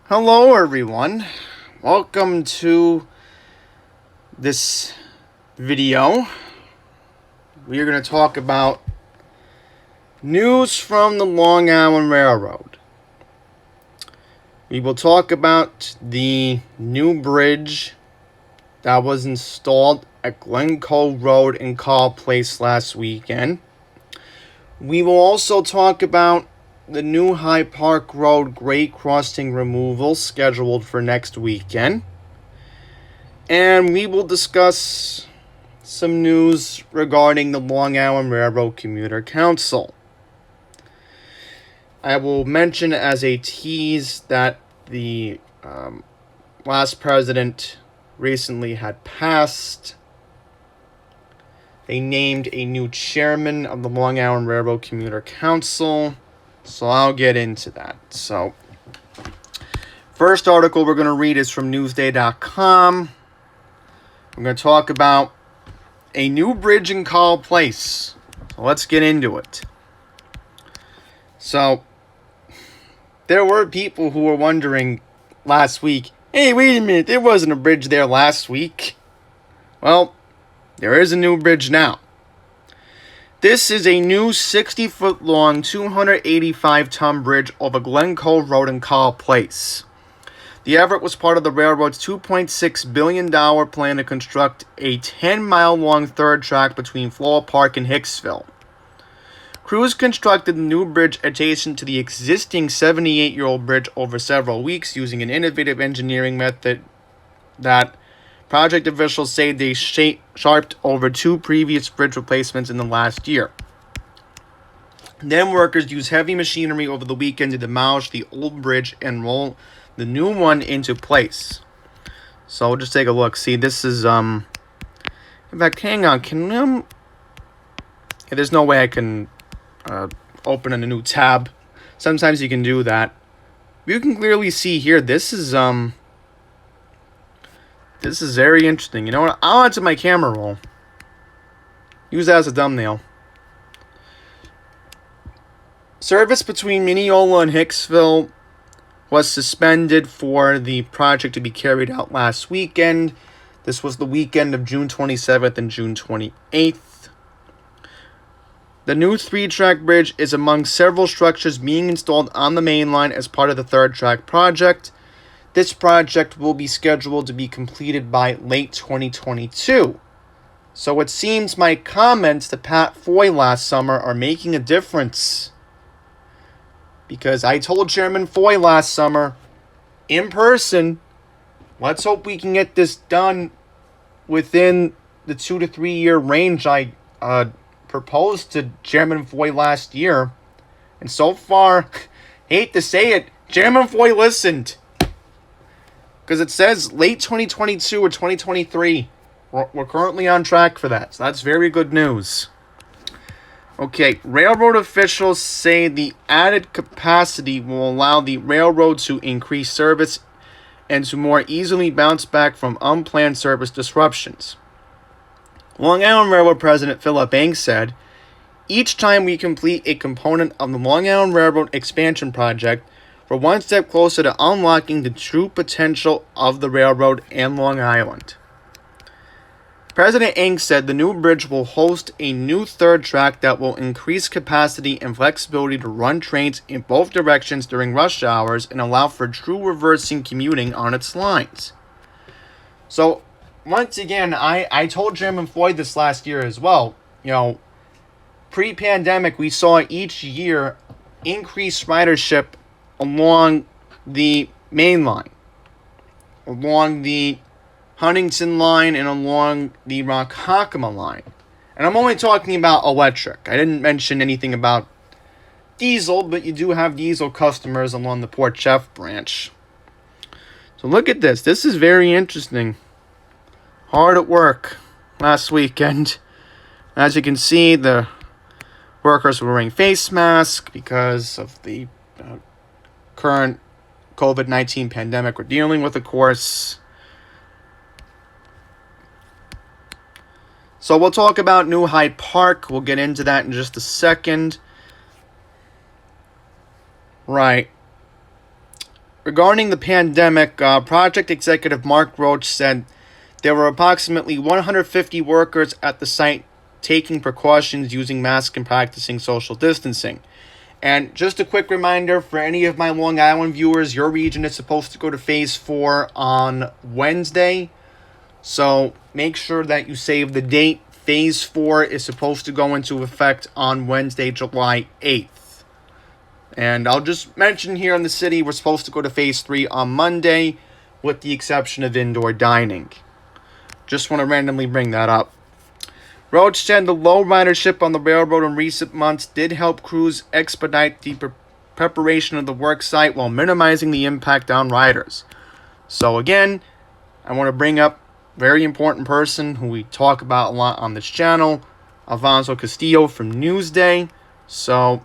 Hello everyone, welcome to this video. We are going to talk about news from the Long Island Railroad. We will talk about the new bridge that was installed at Glencoe Road in Carle Place last weekend. We will also talk about the new Hyde Park Road grade crossing removal scheduled for next weekend. And we will discuss some news regarding the Long Island Railroad Commuter Council. I will mention as a tease that the last president recently had passed. They named a new chairman of the Long Island Railroad Commuter Council. So I'll get into that. So, first article we're going to read is from Newsday.com. We're going to talk about a new bridge in Carle Place. So let's get into it. So, there were people who were wondering last week, hey, wait a minute, there wasn't a bridge there last week. Well, there is a new bridge now. This is a new 60-foot-long, 285-ton bridge over Glencoe Road in Carle Place. The effort was part of the railroad's $2.6 billion plan to construct a 10-mile-long third track between Floral Park and Hicksville. Crews constructed the new bridge adjacent to the existing 78-year-old bridge over several weeks using an innovative engineering method that project officials say they sharped over two previous bridge replacements in the last year. Then workers used heavy machinery over the weekend to demolish the old bridge and roll the new one into place. So we'll just take a look. See, this is, in fact, hang on. There's no way I can open a new tab. Sometimes you can do that. You can clearly see here, this is very interesting. You know what? I'll add to my camera roll. Use that as a thumbnail. Service between Mineola and Hicksville was suspended for the project to be carried out last weekend. This was the weekend of June 27th and June 28th. The new three-track bridge is among several structures being installed on the main line as part of the third track project. This project will be scheduled to be completed by late 2022. So it seems my comments to Pat Foy last summer are making a difference. Because I told Chairman Foy last summer, in person, let's hope we can get this done within the 2 to 3 year range I proposed to Chairman Foy last year. And so far, hate to say it, Chairman Foy listened. Because it says late 2022 or 2023. We're currently on track for that. So that's very good news. Okay, railroad officials say the added capacity will allow the railroad to increase service and to more easily bounce back from unplanned service disruptions. Long Island Railroad President Philip Banks said, each time we complete a component of the Long Island Railroad expansion project, we're one step closer to unlocking the true potential of the railroad and Long Island. President Eng said the new bridge will host a new third track that will increase capacity and flexibility to run trains in both directions during rush hours and allow for true reversing commuting on its lines. So, once again, I told Chairman Floyd this last year as well. You know, pre-pandemic, we saw each year increased ridership along the main line, along the Huntington line, and along the Ronkonkoma line. And I'm only talking about electric. I didn't mention anything about diesel, but you do have diesel customers along the Port Jeff branch. So look at this. This is very interesting. Hard at work last weekend. As you can see, the workers were wearing face masks because of the current COVID-19 pandemic we're dealing with, of course. So we'll talk about New Hyde Park. We'll get into that in just a second. Right. regarding the pandemic, project executive Mark Roach said there were approximately 150 workers at the site taking precautions, using masks, and practicing social distancing. And just a quick reminder for any of my Long Island viewers, your region is supposed to go to Phase 4 on Wednesday. So make sure that you save the date. Phase 4 is supposed to go into effect on Wednesday, July 8th. And I'll just mention here in the city, we're supposed to go to Phase 3 on Monday, with the exception of indoor dining. Just want to randomly bring that up. Roach said the low ridership on the railroad in recent months did help crews expedite the preparation of the work site while minimizing the impact on riders. So again, I want to bring up a very important person who we talk about a lot on this channel, Alfonso Castillo from Newsday. So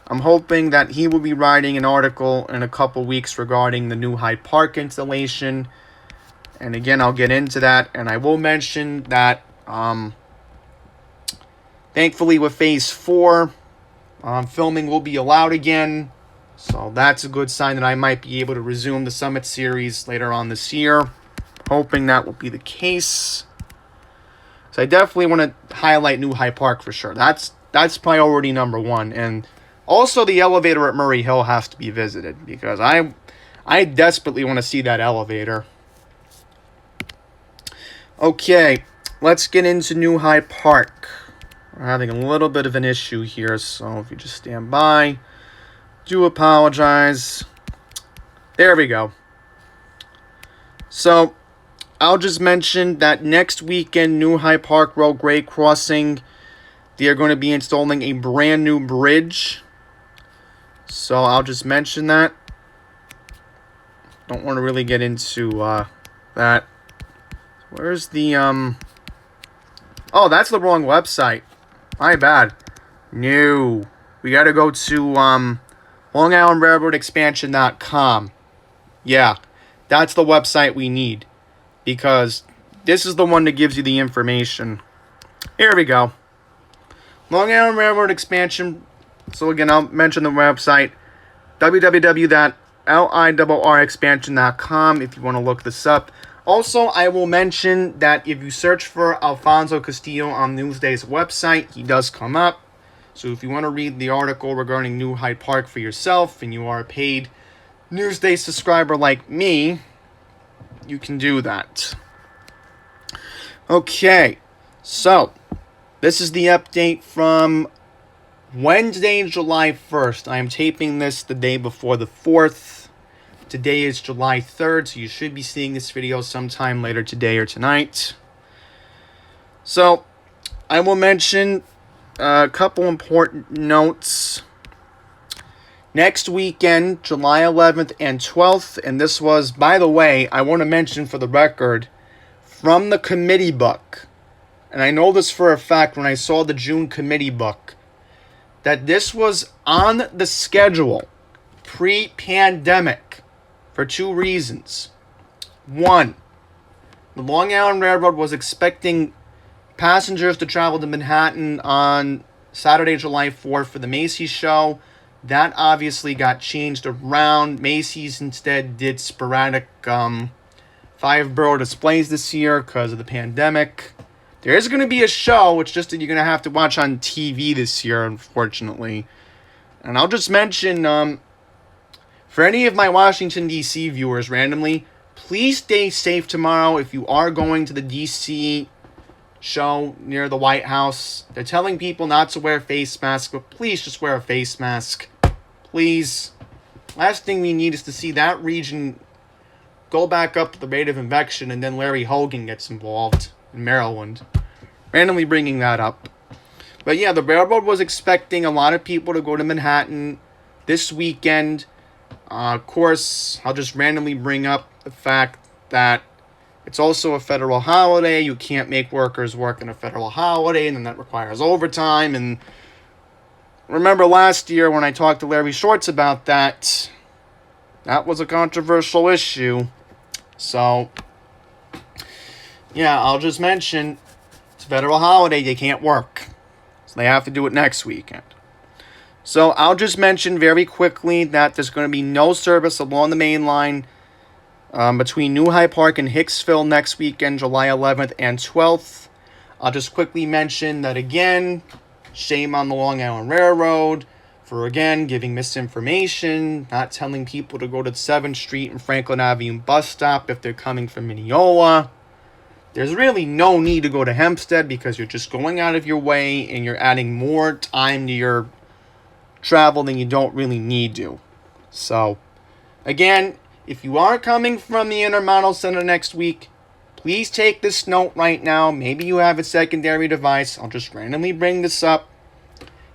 I'm hoping that he will be writing an article in a couple weeks regarding the new Hyde Park installation. And again, I'll get into that, and I will mention that thankfully with Phase 4, filming will be allowed again. So that's a good sign that I might be able to resume the Summit series later on this year. Hoping that will be the case. So I definitely want to highlight New Hyde Park for sure. That's priority number one. And also the elevator at Murray Hill has to be visited, because I desperately want to see that elevator. Okay, let's get into New Hyde Park. We're having a little bit of an issue here, so if you just stand by. Do apologize. There we go. So, I'll just mention that next weekend, New Hyde Park Road Grade Crossing, they are going to be installing a brand new bridge. So, I'll just mention that. Don't want to really get into that. Where's the, Oh, that's the wrong website. My bad. No. We gotta go to, LongIslandRailroadExpansion.com. Yeah. That's the website we need. Because this is the one that gives you the information. Here we go. Long Island Railroad Expansion. So again, I'll mention the website. www.LIRRexpansion.com if you want to look this up. Also, I will mention that if you search for Alfonso Castillo on Newsday's website, he does come up. So if you want to read the article regarding New Hyde Park for yourself, and you are a paid Newsday subscriber like me, you can do that. Okay, so this is the update from Wednesday, July 1st. I am taping this the day before the 4th. Today is July 3rd, so you should be seeing this video sometime later today or tonight. So, I will mention a couple important notes. Next weekend, July 11th and 12th, and this was, by the way, I want to mention for the record, from the committee book, and I know this for a fact when I saw the June committee book, that this was on the schedule pre-pandemic. For two reasons. One, the Long Island Railroad was expecting passengers to travel to Manhattan on Saturday, July 4th for the Macy's show. That obviously got changed around. Macy's instead did sporadic 5-borough displays this year because of the pandemic. There is going to be a show, it's just that you're going to have to watch on TV this year, unfortunately. And I'll just mention, for any of my Washington, D.C. viewers randomly, please stay safe tomorrow if you are going to the D.C. show near the White House. They're telling people not to wear face masks, but please just wear a face mask. Please. Last thing we need is to see that region go back up to the rate of infection, and then Larry Hogan gets involved in Maryland. Randomly bringing that up. But yeah, the railroad was expecting a lot of people to go to Manhattan this weekend. Of course, I'll just randomly bring up the fact that it's also a federal holiday. You can't make workers work on a federal holiday, and then that requires overtime. And remember last year when I talked to Larry Shorts about that, that was a controversial issue. So, yeah, I'll just mention it's a federal holiday. They can't work. So they have to do it next weekend. So I'll just mention very quickly that there's going to be no service along the main line between New Hyde Park and Hicksville next weekend, July 11th and 12th. I'll just quickly mention that again, shame on the Long Island Railroad for again giving misinformation, not telling people to go to 7th Street and Franklin Avenue bus stop if they're coming from Mineola. There's really no need to go to Hempstead because you're just going out of your way and you're adding more time to your travel than you don't really need to. So, again, if you are coming from the Intermodal Center next week, please take this note right now. Maybe you have a secondary device. I'll just randomly bring this up.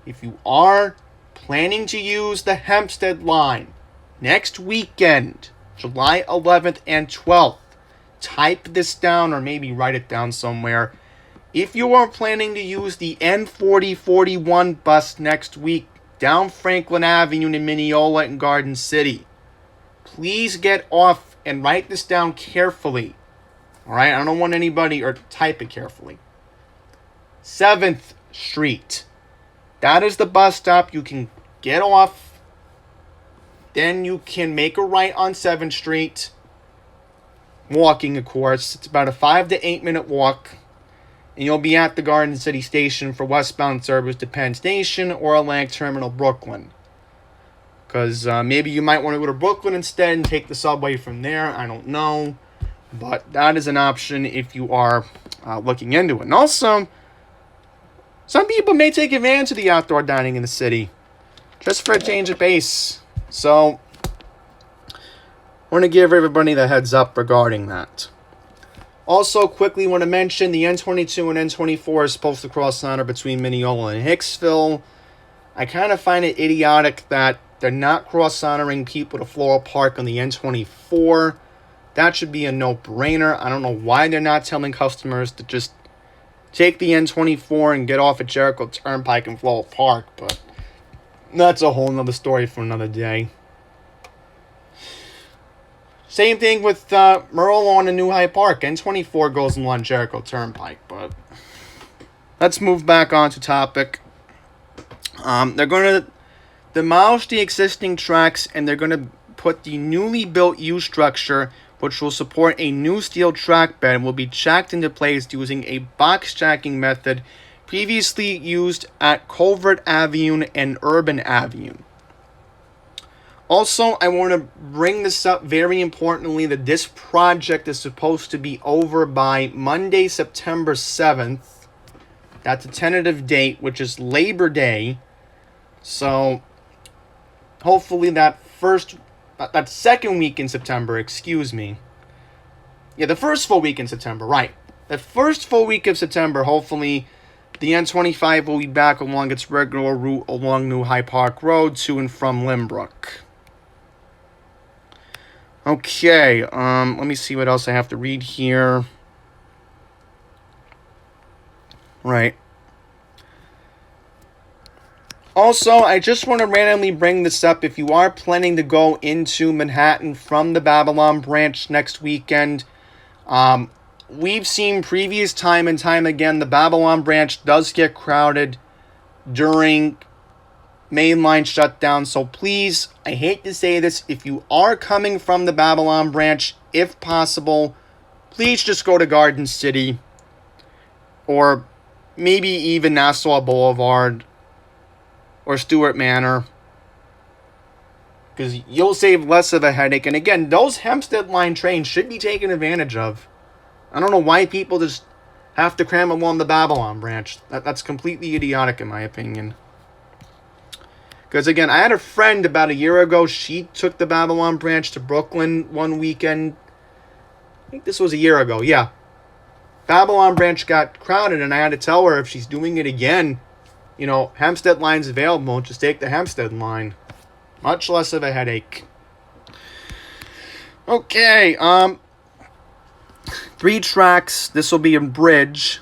If you are planning to use the Hempstead line next weekend, July 11th and 12th, type this down or maybe write it down somewhere. If you are planning to use the N4041 bus next week down Franklin Avenue in Mineola and Garden City, please get off and write this down carefully. Alright, I don't want anybody, or type it carefully. 7th Street. That is the bus stop. You can get off. Then you can make a right on 7th Street. Walking, of course. It's about a 5 to 8 minute walk. And you'll be at the Garden City Station for westbound service to Penn Station or Atlantic Terminal, Brooklyn. Because maybe you might want to go to Brooklyn instead and take the subway from there. I don't know. But that is an option if you are looking into it. And also, some people may take advantage of the outdoor dining in the city. Just for a change of pace. So, I want to give everybody the heads up regarding that. Also, quickly want to mention the N22 and N24 is supposed to cross center between Mineola and Hicksville. I kind of find it idiotic that they're not cross-centering people to Floral Park on the N24. That should be a no-brainer. I don't know why they're not telling customers to just take the N24 and get off at Jericho Turnpike and Floral Park, but that's a whole nother story for another day. Same thing with Merle on and New Hyde Park. N24 goes along Jericho Turnpike, but let's move back onto topic. They're going to demolish the existing tracks and they're going to put the newly built U structure, which will support a new steel track bed, will be jacked into place using a box jacking method previously used at Culvert Avenue and Urban Avenue. Also, I want to bring this up very importantly that this project is supposed to be over by Monday, September 7th. That's a tentative date, which is Labor Day. So, hopefully that second week in September, Yeah, the first full week in September, right. The first full week of September, hopefully, the N25 will be back along its regular route along New Hyde Park Road to and from Limbrook. Okay, let me see what else I have to read here. Right. Also, I just want to randomly bring this up. If you are planning to go into Manhattan from the Babylon branch next weekend, we've seen previous time and time again, the Babylon branch does get crowded during mainline shutdown. So please, I hate to say this, if you are coming from the Babylon branch, if possible, please just go to Garden City or maybe even Nassau Boulevard or Stewart Manor, because you'll save less of a headache. And again, those Hempstead line trains should be taken advantage of. I don't know why people just have to cram along the Babylon branch. That's completely idiotic in my opinion. Because again, I had a friend about a year ago, she took the Babylon branch to Brooklyn one weekend. I think this was a year ago, yeah. Babylon branch got crowded and I had to tell her if she's doing it again, you know, Hempstead line's available, just take the Hempstead line. Much less of a headache. Okay, 3 tracks. This will be a bridge.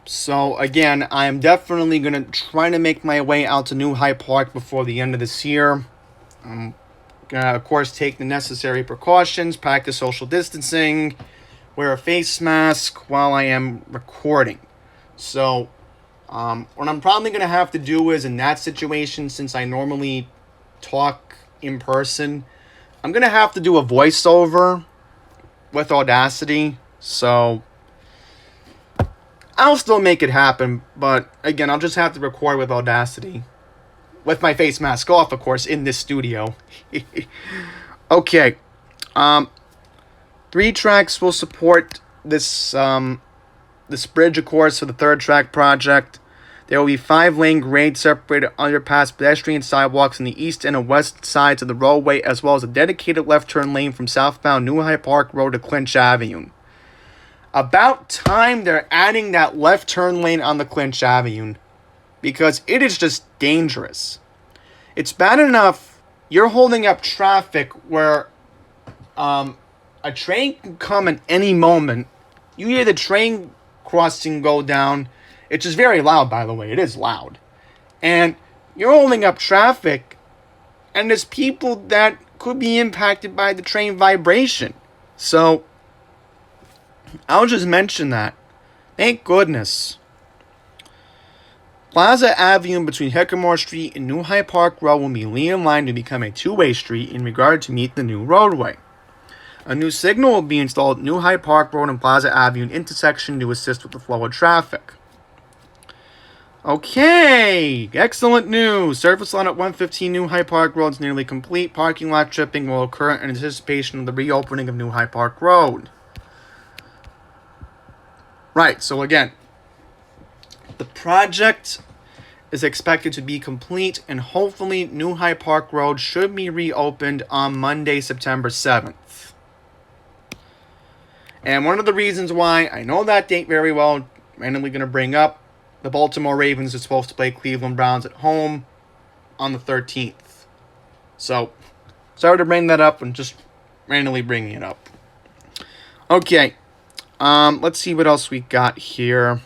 So, again, I am definitely going to try to make my way out to New Hyde Park before the end of this year. I'm going to, of course, take the necessary precautions, practice social distancing, wear a face mask while I am recording. So, What I'm probably going to have to do is, in that situation, since I normally talk in person, I'm going to have to do a voiceover with Audacity. So I'll still make it happen, but again, I'll just have to record with Audacity. With my face mask off, of course, in this studio. Okay. 3 tracks will support this bridge, of course, for the 3rd track project. There will be 5-lane grade-separated underpass pedestrian sidewalks on the east and west sides of the roadway, as well as a dedicated left turn lane from southbound New Hyde Park Road to Clinch Avenue. About time they're adding that left turn lane on the Clinch Avenue, because it is just dangerous. It's bad enough you're holding up traffic where a train can come at any moment. You hear the train crossing go down. It's just very loud, by the way. It is loud. And you're holding up traffic, and there's people that could be impacted by the train vibration. So I'll just mention that. Thank goodness. Plaza Avenue between Hickamore Street and New Hyde Park Road will be realigned to become a 2-way street in regard to meet the new roadway. A new signal will be installed at New Hyde Park Road and Plaza Avenue intersection to assist with the flow of traffic. Okay, excellent news. Surface line at 115 New Hyde Park Road is nearly complete. Parking lot tripping will occur in anticipation of the reopening of New Hyde Park Road. Right, so again, the project is expected to be complete, and hopefully New Hyde Park Road should be reopened on Monday, September 7th. And one of the reasons why I know that date very well, randomly going to bring up, the Baltimore Ravens are supposed to play Cleveland Browns at home on the 13th. So, sorry to bring that up and just randomly bringing it up. Okay, let's see what else we got here.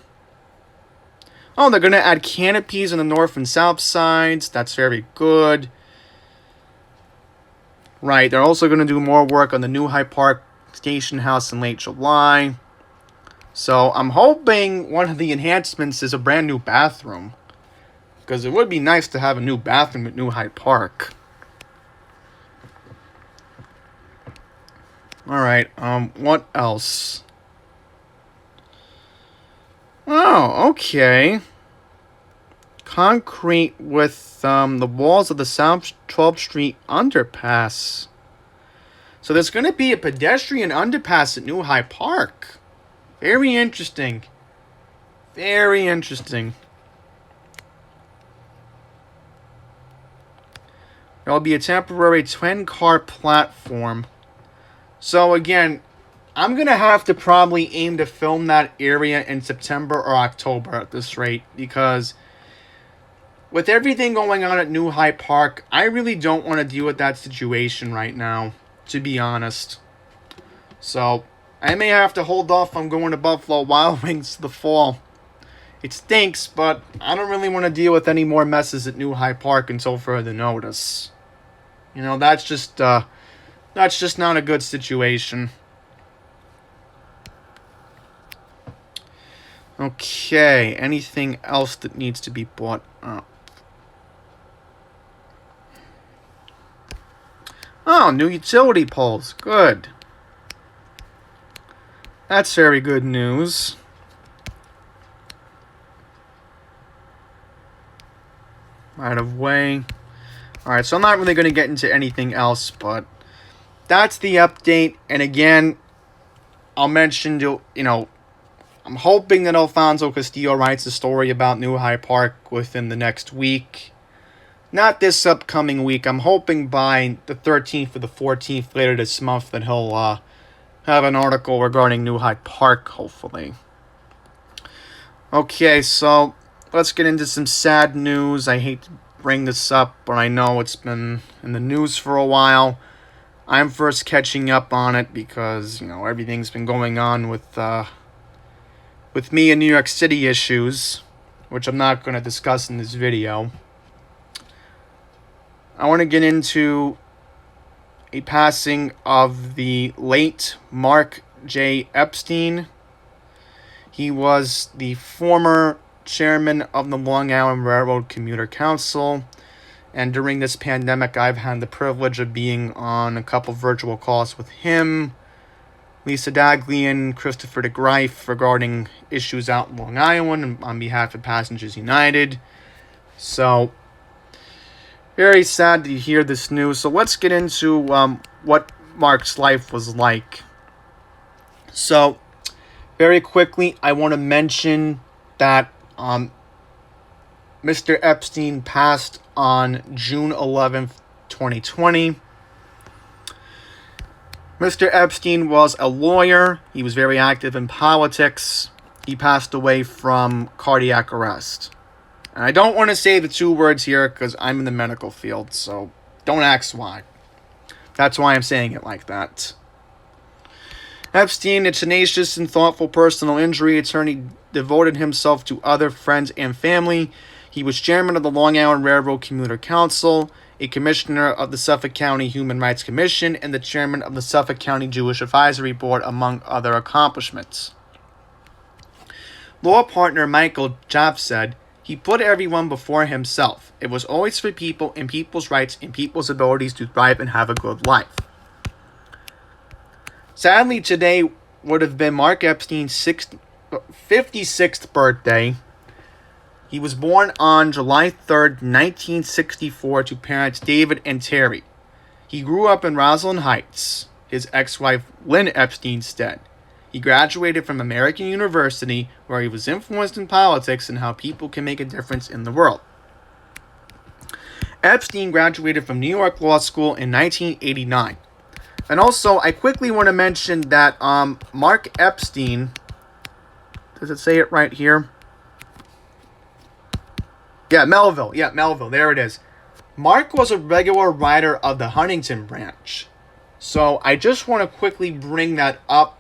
Oh, they're going to add canopies on the north and south sides. That's very good. Right, they're also going to do more work on the New Hyde Park Station House in late July. So I'm hoping one of the enhancements is a brand new bathroom, because it would be nice to have a new bathroom at New Hyde Park. Alright, what else? Oh, okay. Concrete with the walls of the South 12th Street Underpass. So there's going to be a pedestrian underpass at New Hyde Park. Very interesting. Very interesting. There will be a temporary twin-car platform. So again, I'm going to have to probably aim to film that area in September or October at this rate, because with everything going on at New Hyde Park, I really don't want to deal with that situation right now, to be honest. So I may have to hold off on going to Buffalo Wild Wings the fall. It stinks, but I don't really want to deal with any more messes at New Hyde Park until further notice. You know, that's just not a good situation. Okay, anything else that needs to be brought up? Oh, new utility poles. Good. That's very good news. Right of way. Alright, so I'm not really going to get into anything else, but that's the update. And again, I'll mention, I'm hoping that Alfonso Castillo writes a story about New Hyde Park within the next week. Not this upcoming week. I'm hoping by the 13th or the 14th later this month that he'll have an article regarding New Hyde Park, hopefully. Okay, so let's get into some sad news. I hate to bring this up, but I know it's been in the news for a while. I'm first catching up on it because, everything's been going on with me and New York City issues, which I'm not going to discuss in this video. I want to get into a passing of the late Mark J. Epstein. He was the former chairman of the Long Island Railroad Commuter Council. And during this pandemic, I've had the privilege of being on a couple virtual calls with him, Lisa Daglian, Christopher DeGreif regarding issues out in Long Island on behalf of Passengers United. So, very sad to hear this news. So let's get into what Mark's life was like. So, very quickly, I want to mention that Mr. Epstein passed on June 11th, 2020. Mr. Epstein was a lawyer. He was very active in politics. He passed away from cardiac arrest. And I don't want to say the two words here because I'm in the medical field, so don't ask why. That's why I'm saying it like that. Epstein, a tenacious and thoughtful personal injury attorney, devoted himself to other friends and family. He was chairman of the Long Island Railroad Commuter Council, a commissioner of the Suffolk County Human Rights Commission, and the chairman of the Suffolk County Jewish Advisory Board, among other accomplishments. Law partner Michael Jaff said, "He put everyone before himself. It was always for people and people's rights and people's abilities to thrive and have a good life." Sadly, today would have been Mark Epstein's 56th birthday. He was born on July 3rd, 1964, to parents David and Terry. He grew up in Roslyn Heights. His ex-wife, Lynn Epstein, said. He graduated from American University, where he was influenced in politics and how people can make a difference in the world. Epstein graduated from New York Law School in 1989. And also, I quickly want to mention that Mark Epstein, does it say it right here? Yeah, Melville, there it is. Mark was a regular writer of the Huntington branch. So I just want to quickly bring that up.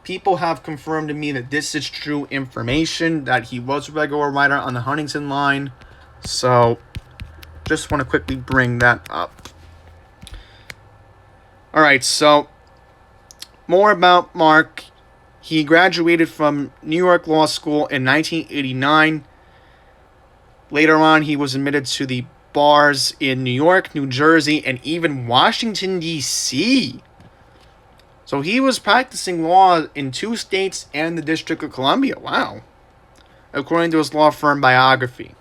People have confirmed to me that this is true information, that he was a regular writer on the Huntington line. So just want to quickly bring that up. Alright, so more about Mark. He graduated from New York Law School in 1989. Later on, he was admitted to the bars in New York, New Jersey, and even Washington, D.C. So he was practicing law in 2 states and the District of Columbia. Wow. According to his law firm biography.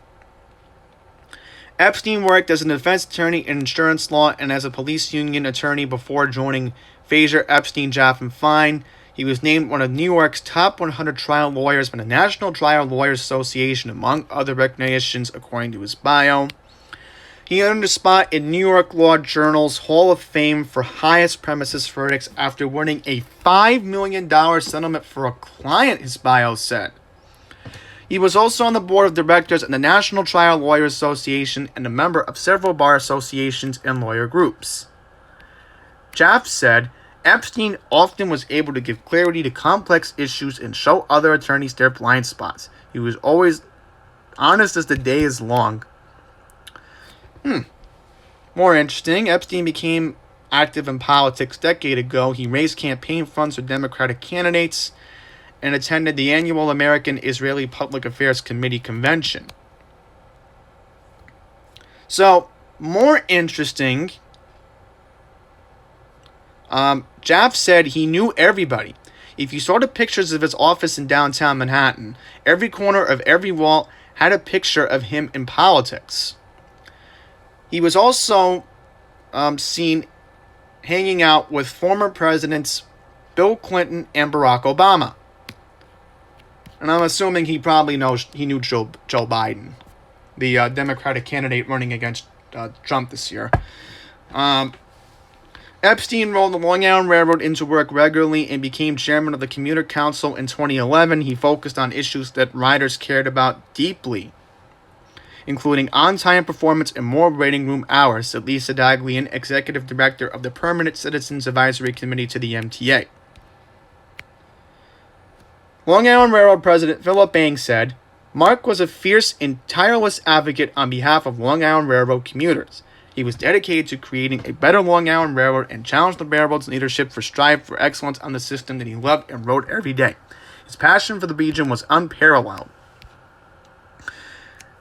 Epstein worked as a defense attorney in insurance law and as a police union attorney before joining Fraser, Epstein, Jaff, and Fine. He was named one of New York's top 100 trial lawyers by the National Trial Lawyers Association, among other recognitions, according to his bio. He earned a spot in New York Law Journal's Hall of Fame for highest premises verdicts after winning a $5 million settlement for a client, his bio said. He was also on the board of directors of the National Trial Lawyers Association and a member of several bar associations and lawyer groups. Jaff said, Epstein often was able to give clarity to complex issues and show other attorneys their blind spots. He was always honest as the day is long. More interesting, Epstein became active in politics a decade ago. He raised campaign funds for Democratic candidates and attended the annual American Israeli Public Affairs Committee convention. So, more interesting, Jaff said he knew everybody. If you saw the pictures of his office in downtown Manhattan, every corner of every wall had a picture of him in politics. He was also seen hanging out with former presidents Bill Clinton and Barack Obama. And I'm assuming he knew Joe Biden, the Democratic candidate running against Trump this year. Epstein rolled the Long Island Railroad into work regularly and became chairman of the Commuter Council in 2011. He focused on issues that riders cared about deeply, including on-time performance and more waiting room hours, said Lisa Daglian, executive director of the Permanent Citizens Advisory Committee to the MTA. Long Island Railroad President Philip Banks said, Mark was a fierce and tireless advocate on behalf of Long Island Railroad commuters. He was dedicated to creating a better Long Island Railroad and challenged the railroad's leadership for strive for excellence on the system that he loved and rode every day. His passion for the region was unparalleled.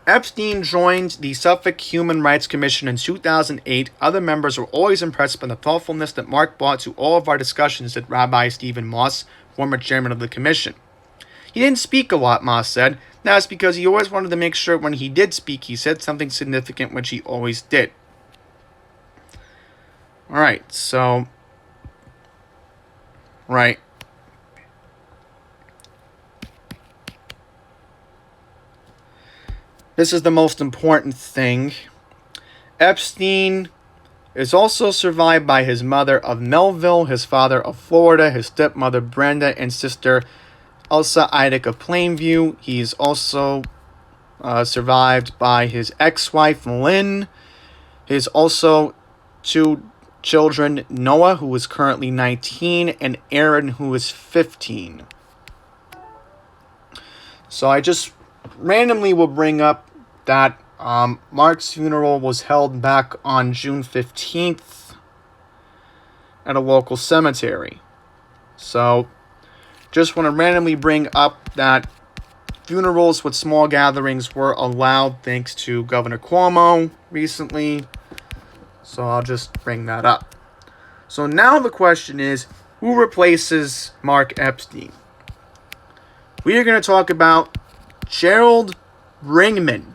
Epstein joined the Suffolk Human Rights Commission in 2008. Other members were always impressed by the thoughtfulness that Mark brought to all of our discussions, said Rabbi Stephen Moss, former chairman of the commission. He didn't speak a lot, Moss said. That's because he always wanted to make sure when he did speak, he said something significant, which he always did. Alright, so... Right. This is the most important thing. Epstein is also survived by his mother of Melville, his father of Florida, his stepmother Brenda, and sister Elsa Eidick of Plainview. He's also survived by his ex-wife Lynn. His also 2 children, Noah, who is currently 19, and Aaron, who is 15. So I just randomly will bring up that Mark's funeral was held back on June 15th at a local cemetery. So, just want to randomly bring up that funerals with small gatherings were allowed thanks to Governor Cuomo recently. So, I'll just bring that up. So, now the question is, who replaces Mark Epstein? We are going to talk about Gerald Ringman.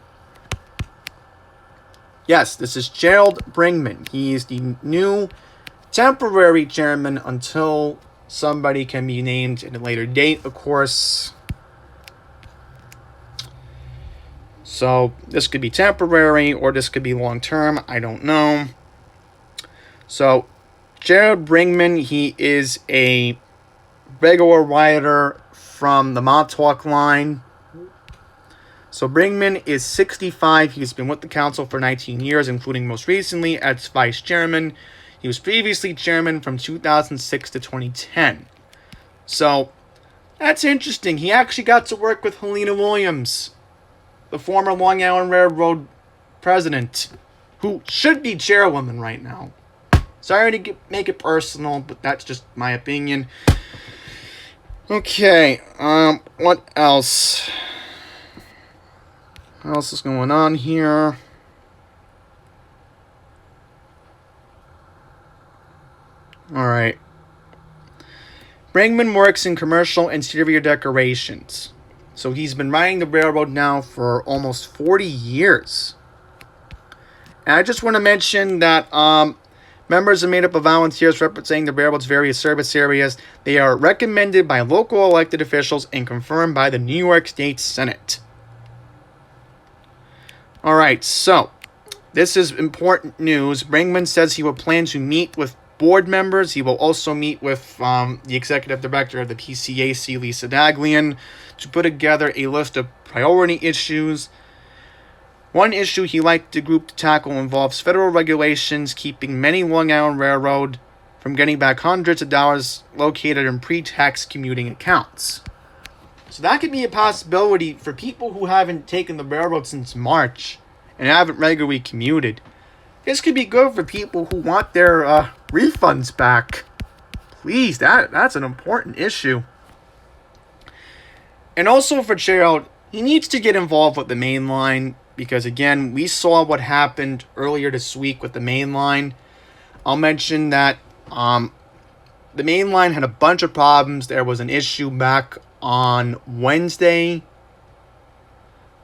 Yes, this is Gerald Ringman. He is the new temporary chairman until somebody can be named at a later date, of course. So, this could be temporary or this could be long-term. I don't know. So, Gerald Ringman, he is a regular writer from the Montauk line. So Ringman is 65. He's been with the council for 19 years, including most recently as vice chairman. He was previously chairman from 2006 to 2010. So that's interesting. He actually got to work with Helena Williams, the former Long Island Railroad president, who should be chairwoman right now. Sorry to make it personal, but that's just my opinion. Okay, what else? What else is going on here? Alright. Ringman works in commercial interior decorations. So he's been riding the railroad now for almost 40 years. And I just want to mention that members are made up of volunteers representing the railroad's various service areas. They are recommended by local elected officials and confirmed by the New York State Senate. Alright, so, this is important news. Ringman says he will plan to meet with board members. He will also meet with the executive director of the PCAC, Lisa Daglian, to put together a list of priority issues. One issue he liked the group to tackle involves federal regulations keeping many Long Island Railroad from getting back hundreds of dollars located in pre-tax commuting accounts. So that could be a possibility for people who haven't taken the railroad since March and haven't regularly commuted. This could be good for people who want their refunds back. Please, that's an important issue. And also for Gerald, he needs to get involved with the main line because, again, we saw what happened earlier this week with the main line. I'll mention that the main line had a bunch of problems. There was an issue back on Wednesday.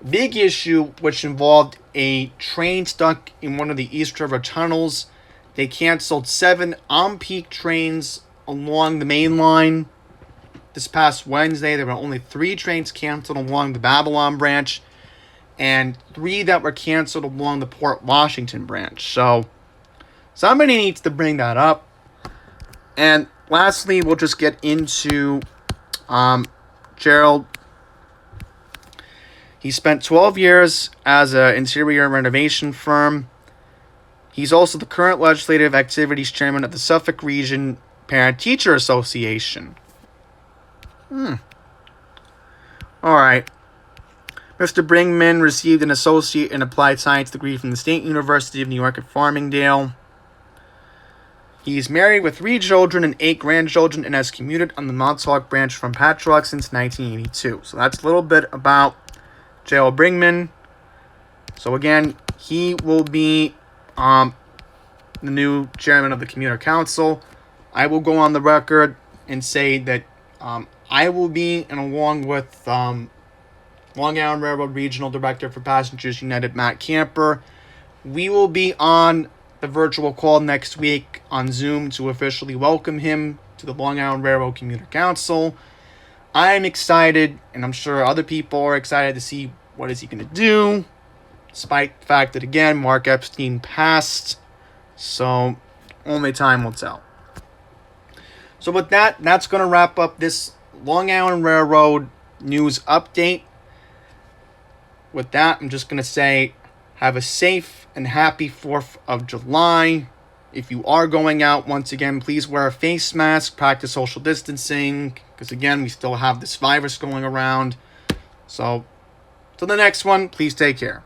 Big issue which involved a train stuck in one of the East River tunnels. They canceled 7 on-peak trains along the main line. This past Wednesday, there were only 3 trains canceled along the Babylon branch and 3 that were canceled along the Port Washington branch. So, somebody needs to bring that up. And lastly, we'll just get into Gerald. He spent 12 years as an interior renovation firm. He's also the current legislative activities chairman of the Suffolk Region Parent-Teacher Association. Alright. Mr. Ringman received an associate in applied science degree from the State University of New York at Farmingdale. He's married with 3 children and 8 grandchildren and has commuted on the Montauk branch from Patchogue since 1982. So that's a little bit about Gerald Ringman. So again, he will be the new chairman of the Commuter Council. I will go on the record and say that I will be, and along with Long Island Railroad Regional Director for Passengers United, Matt Camper, we will be on the virtual call next week on Zoom to officially welcome him to the Long Island Railroad Commuter Council. I'm excited, and I'm sure other people are excited to see what is he going to do, despite the fact that, again, Mark Epstein passed, so only time will tell. So with that, that's going to wrap up this Long Island Railroad news update. With that, I'm just going to say, have a safe and happy 4th of July. If you are going out, once again, please wear a face mask, practice social distancing, because again, we still have this virus going around. So, till the next one, please take care.